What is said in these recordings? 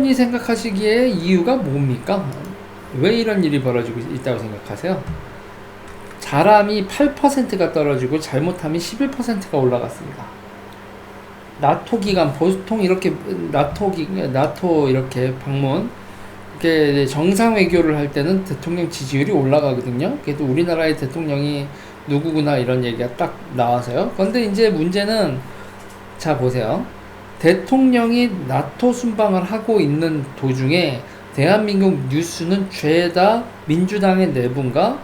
이 생각하시기에 이유가 뭡니까? 왜 이런 일이 벌어지고 있다고 생각하세요? 잘함이 8%가 떨어지고 잘못함이 11%가 올라갔습니다. 나토 기간 보통 이렇게 나토 이렇게 방문 이렇게 정상 외교를 할 때는 대통령 지지율이 올라가거든요. 그래도 우리나라의 대통령이 누구구나 이런 얘기가 딱 나와서요. 그런데 이제 문제는 자 보세요. 대통령이 나토 순방을 하고 있는 도중에 대한민국 뉴스는 죄다 민주당의 내분과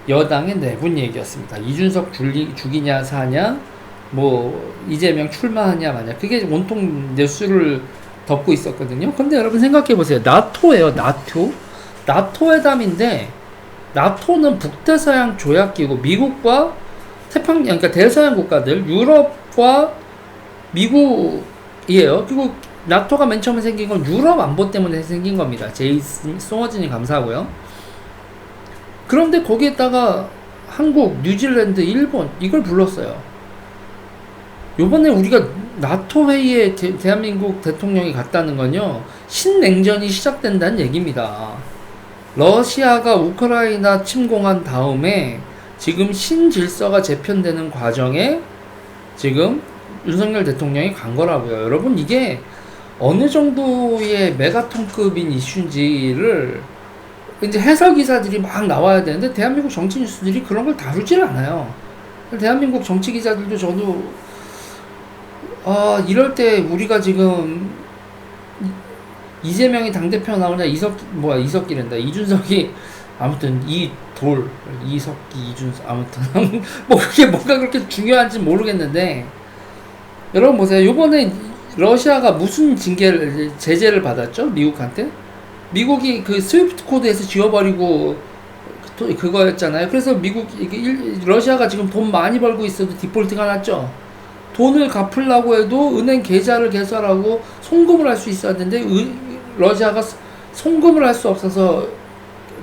여당의 내분 얘기였습니다. 이준석 죽이냐 사냐, 뭐 이재명 출마하냐 마냐, 그게 온통 뉴스를 덮고 있었거든요. 근데 여러분 생각해 보세요. 나토예요. 나토 회담인데 나토는 북대서양 조약기구, 미국과 태평양, 그러니까 대서양 국가들, 유럽과 미국이에요. 그리고 나토가 맨 처음에 생긴 건 유럽 안보 때문에 생긴 겁니다. 제이슨 송어진이 감사하고요. 그런데 거기에다가 한국, 뉴질랜드, 일본 이걸 불렀어요. 요번에 우리가 나토 회의에 대한민국 대통령이 갔다는 건요, 신냉전이 시작된다는 얘기입니다. 러시아가 우크라이나 침공한 다음에 지금 신질서가 재편되는 과정에 지금 윤석열 대통령이 간 거라고요. 여러분, 이게 어느 정도의 메가톤급인 이슈인지를 이제 해설 기사들이 막 나와야 되는데 대한민국 정치 뉴스들이 그런 걸 다루질 않아요. 대한민국 정치 기자들도 저도 이럴 때 우리가 지금 이재명이 당대표 나오냐, 이석기란다. 이준석이, 아무튼, 이석기, 이준석, 아무튼. 뭐, 그게 뭐가 그렇게 중요한지 모르겠는데, 여러분 보세요. 요번에 러시아가 무슨 제재를 받았죠? 미국한테? 미국이 그 스위프트 코드에서 지워버리고, 그거였잖아요. 그래서 러시아가 지금 돈 많이 벌고 있어도 디폴트가 났죠? 돈을 갚으려고 해도 은행 계좌를 개설하고 송금을 할 수 있어야 되는데 러시아가 송금을 할 수 없어서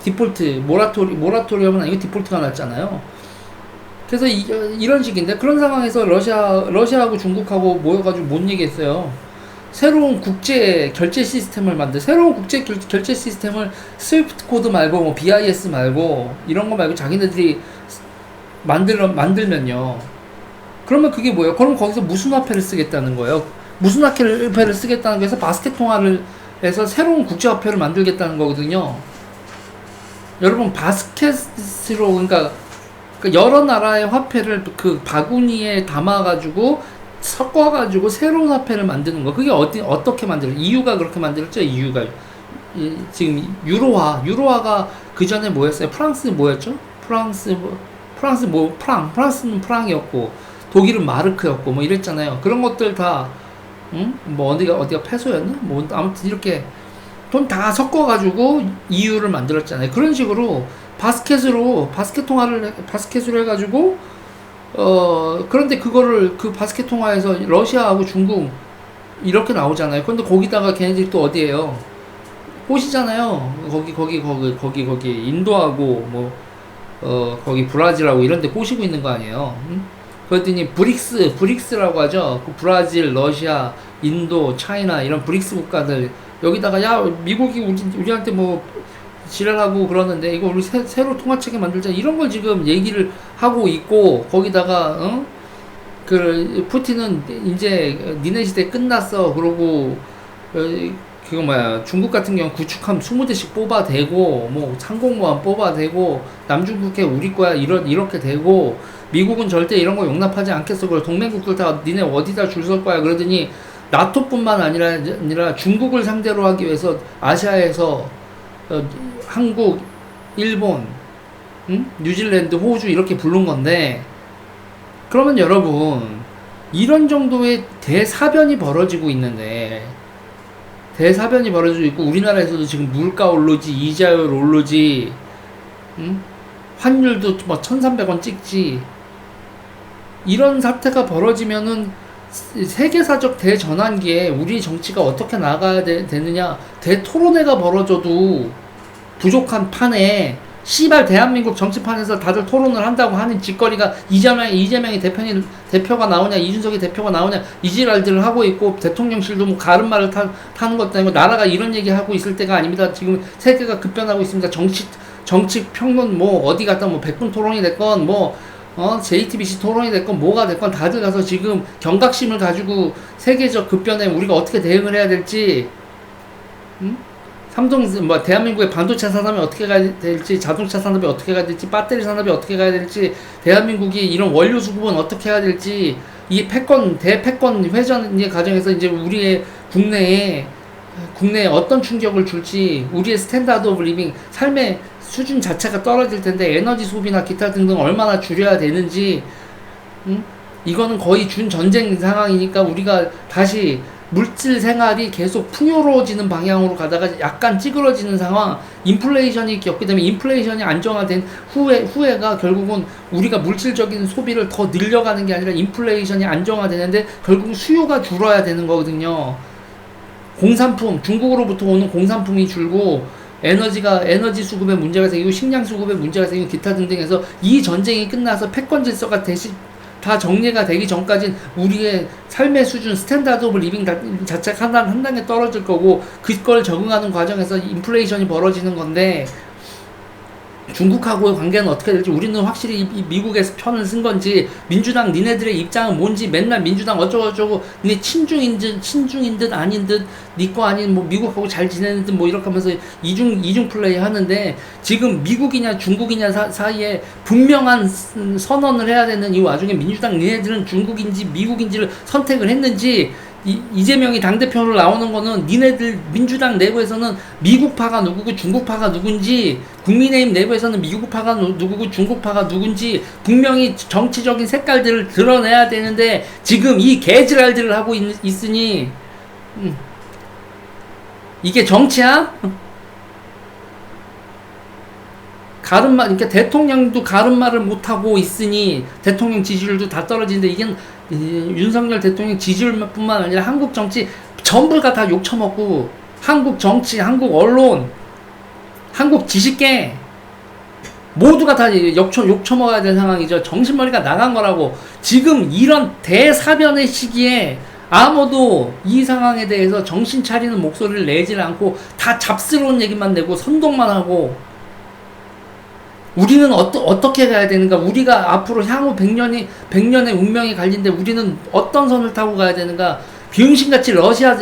디폴트 모라토리엄은 아니고 디폴트가 났잖아요. 그래서 이런 식인데, 그런 상황에서 러시아하고 중국하고 모여가지고 뭔 얘기했어요. 새로운 국제 결제 시스템을 새로운 국제 결제 시스템을 스위프트 코드 말고 뭐 BIS 말고 이런 거 말고 자기네들이 만들면요. 그러면 그게 뭐예요? 그럼 거기서 무슨 화폐를 쓰겠다는 거예요? 무슨 화폐를 쓰겠다는 거에서 바스켓 통화를 해서 새로운 국제화폐를 만들겠다는 거거든요. 여러분, 바스켓으로, 그러니까 여러 나라의 화폐를 그 바구니에 담아가지고 섞어가지고 새로운 화폐를 만드는 거. 그게 어떻게 EU가 그렇게 만들었죠? EU가. 지금 유로화가 그 전에 뭐였어요? 프랑스 뭐였죠? 프랑스는 프랑이었고, 독일은 마르크였고, 뭐 이랬잖아요. 그런 것들 다, 뭐 어디가 패소였나? 뭐 아무튼 이렇게 돈 다 섞어가지고 EU를 만들었잖아요. 그런 식으로 바스켓으로 해가지고, 그런데 그거를 그 바스켓 통화에서 러시아하고 중국 이렇게 나오잖아요. 그런데 거기다가 걔네들이 또 어디에요? 꽃이잖아요. 거기 인도하고 거기 브라질하고 이런 데 꼬시고 있는 거 아니에요. 그랬더니 브릭스라고 하죠. 그 브라질, 러시아, 인도, 차이나 이런 브릭스 국가들 여기다가 야, 미국이 우리한테 뭐 지랄하고 그러는데 이거 우리 새로 통화체계 만들자 이런 걸 지금 얘기를 하고 있고, 거기다가 그 푸틴은 이제 니네 시대 끝났어. 그러고 중국 같은 경우 구축함 20대씩 뽑아대고 뭐 상공모함 뽑아대고 남중국해 우리 거야 이렇게 되고, 미국은 절대 이런 거 용납하지 않겠어. 그리고 동맹국들 다 니네 어디다 줄 설 거야. 그러더니 나토뿐만 아니라 중국을 상대로 하기 위해서 아시아에서 한국, 일본, 뉴질랜드, 호주 이렇게 부른 건데, 그러면 여러분, 이런 정도의 대사변이 벌어지고 있고, 우리나라에서도 지금 물가 오르지, 이자율 오르지, 환율도 뭐 1,300원 찍지, 이런 사태가 벌어지면은 세계사적 대전환기에 우리 정치가 어떻게 나가야 되느냐, 대토론회가 벌어져도 부족한 판에 씨발 대한민국 정치판에서 다들 토론을 한다고 하는 짓거리가 이재명이 대표가 나오냐, 이준석이 대표가 나오냐, 이지랄들을 하고 있고, 대통령실도 뭐 가름말을 타는 것도 아니고, 나라가 이런 얘기 하고 있을 때가 아닙니다. 지금 세계가 급변하고 있습니다. 정치 평론 뭐 어디 갔다 뭐 백분 토론이 됐건 뭐 JTBC 토론이 됐건 뭐가 됐건 다들 가서 지금 경각심을 가지고 세계적 급변에 우리가 어떻게 대응을 해야 될지, 대한민국의 반도체 산업이 어떻게 가야 될지, 자동차 산업이 어떻게 가야 될지, 배터리 산업이 어떻게 가야 될지, 대한민국이 이런 원료 수급은 어떻게 해야 될지, 이 대패권 회전의 과정에서 이제 우리의 국내에 어떤 충격을 줄지, 우리의 스탠다드 오브 리빙, 삶의 수준 자체가 떨어질 텐데, 에너지 소비나 기타 등등 얼마나 줄여야 되는지, 이거는 거의 준전쟁 상황이니까 우리가 다시 물질 생활이 계속 풍요로워지는 방향으로 가다가 약간 찌그러지는 상황, 인플레이션이 겪게 되면 인플레이션이 안정화된 후에가 결국은 우리가 물질적인 소비를 더 늘려가는 게 아니라 인플레이션이 안정화되는데 결국 수요가 줄어야 되는 거거든요. 공산품, 중국으로부터 오는 공산품이 줄고, 에너지 수급에 문제가 생기고, 식량 수급에 문제가 생기고, 기타 등등 해서 이 전쟁이 끝나서 패권 질서가 다 정리가 되기 전까지는 우리의 삶의 수준, 스탠다드 오브 리빙 자체가 한 단계 떨어질 거고, 그걸 적응하는 과정에서 인플레이션이 벌어지는 건데, 중국하고의 관계는 어떻게 될지, 우리는 확실히 미국에서 편을 쓴 건지, 민주당 니네들의 입장은 뭔지, 맨날 민주당 어쩌고저쩌고, 니네 친중인 듯 아닌 듯, 니 거 아닌 뭐 미국하고 잘 지내는 듯 뭐 이렇게 하면서 이중 플레이 하는데, 지금 미국이냐 중국이냐 사이에 분명한 선언을 해야 되는 이 와중에 민주당 니네들은 중국인지 미국인지를 선택을 했는지, 이재명이 당대표로 나오는 거는 니네들 민주당 내부에서는 미국파가 누구고 중국파가 누군지, 국민의힘 내부에서는 미국파가 누구고 중국파가 누군지 분명히 정치적인 색깔들을 드러내야 되는데, 지금 이 개지랄들을 하고 있으니 이게 정치야? 그러니까 대통령도 가름말을 못하고 있으니 대통령 지지율도 다 떨어지는데, 이게 윤석열 대통령 지지율뿐만 아니라 한국 정치 전부가 다 욕처먹고, 한국 정치, 한국 언론, 한국 지식계 모두가 다 욕처먹어야 되는 상황이죠. 정신머리가 나간 거라고. 지금 이런 대사변의 시기에 아무도 이 상황에 대해서 정신 차리는 목소리를 내질 않고 다 잡스러운 얘기만 내고 선동만 하고, 우리는 어떻게 가야 되는가? 우리가 앞으로 향후 100년의 운명이 갈린데 우리는 어떤 선을 타고 가야 되는가? 비응신같이 러시아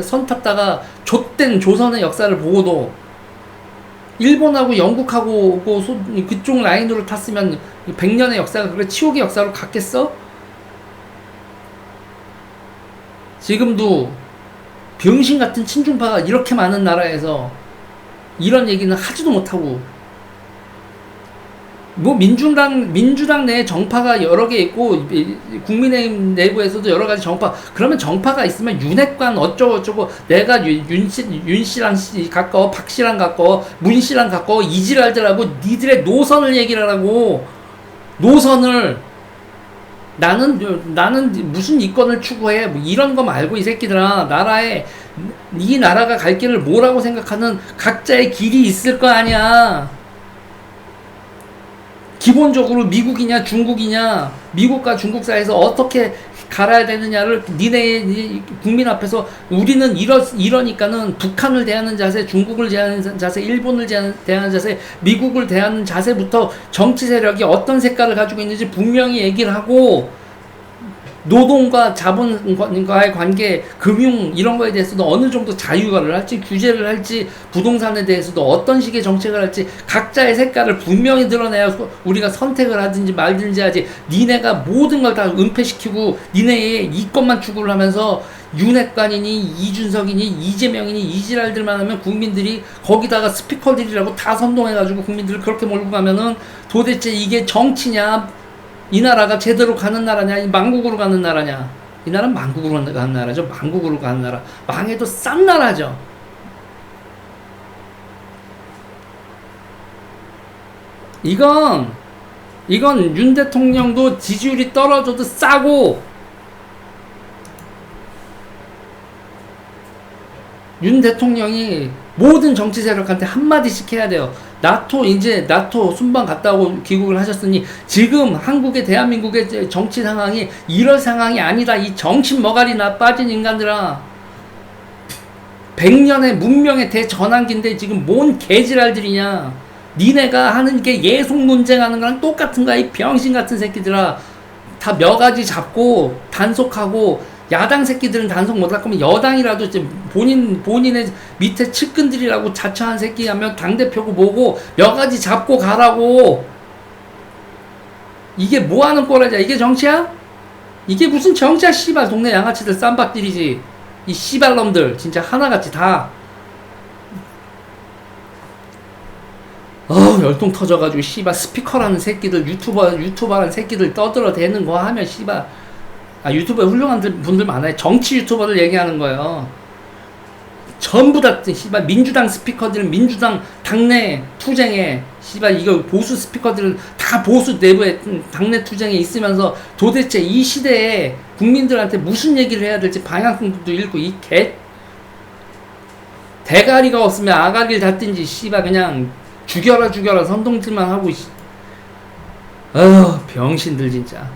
선 탔다가 좆된 조선의 역사를 보고도, 일본하고 영국하고 그쪽 라인으로 탔으면 100년의 역사가 그래 치욕의 역사로 갔겠어? 지금도 병신 같은 친중파가 이렇게 많은 나라에서 이런 얘기는 하지도 못하고, 뭐 민주당 내에 정파가 여러 개 있고, 국민의힘 내부에서도 여러 가지 정파, 그러면 정파가 있으면 윤핵관 어쩌고 내가 윤씨랑 가까워, 박씨랑 가까워, 문씨랑 가까워, 이지랄들하고 니들의 노선을 얘기를 하라고. 노선을. 나는 무슨 이권을 추구해, 뭐 이런 거 말고 이 새끼들아, 이 나라가 갈 길을 뭐라고 생각하는 각자의 길이 있을 거 아니야. 기본적으로 미국이냐 중국이냐, 미국과 중국 사이에서 어떻게 갈아야 되느냐를 니네 국민 앞에서, 우리는 이러니까는 북한을 대하는 자세, 중국을 대하는 자세, 일본을 대하는 자세, 미국을 대하는 자세부터 정치 세력이 어떤 색깔을 가지고 있는지 분명히 얘기를 하고, 노동과 자본과의 관계, 금융 이런 거에 대해서도 어느 정도 자유화를 할지, 규제를 할지, 부동산에 대해서도 어떤 식의 정책을 할지 각자의 색깔을 분명히 드러내야 우리가 선택을 하든지 말든지 하지. 니네가 모든 걸 다 은폐시키고 니네의 이것만 추구를 하면서 윤핵관이니 이준석이니 이재명이니 이지랄들만 하면 국민들이 거기다가 스피커들이라고 다 선동해가지고 국민들을 그렇게 몰고 가면은 도대체 이게 정치냐, 이 나라가 제대로 가는 나라냐, 이 망국으로 가는 나라냐. 이 나라는 망국으로 가는 나라죠. 망국으로 가는 나라. 망해도 싼 나라죠. 이건 윤 대통령도 지지율이 떨어져도 싸고, 윤 대통령이 모든 정치 세력한테 한마디씩 해야 돼요. 나토 순방 갔다 오고 귀국을 하셨으니 지금 한국의 대한민국의 정치 상황이 이럴 상황이 아니다. 이 정신 머가리나 빠진 인간들아. 100년의 문명의 대전환기인데 지금 뭔 개지랄들이냐. 니네가 하는 게 예속 논쟁하는 거랑 똑같은 거야. 이 병신 같은 새끼들아. 다 며가지 잡고 단속하고, 야당 새끼들은 단속 못할 거면 여당이라도 이제 본인의 밑에 측근들이라고 자처한 새끼 하면 당대표고 뭐고 몇 가지 잡고 가라고. 이게 뭐 하는 꼴이야? 이게 정치야? 이게 무슨 정치야? 씨발 동네 양아치들 쌈박들이지. 이 씨발놈들 진짜 하나같이 다 열통 터져가지고 씨발 스피커라는 새끼들, 유튜버라는 새끼들 떠들어대는 거 하면 씨발, 유튜버에 훌륭한 분들 많아요. 정치 유튜버를 얘기하는 거예요. 전부 다 씨발 민주당 스피커들은 민주당 당내 투쟁에, 씨발 이거 보수 스피커들은 다 보수 내부에 당내 투쟁에 있으면서 도대체 이 시대에 국민들한테 무슨 얘기를 해야 될지 방향성도 잃고, 이 개 대가리가 없으면 아가리를 닫든지 씨발 그냥 죽여라 선동질만 하고. 병신들 진짜.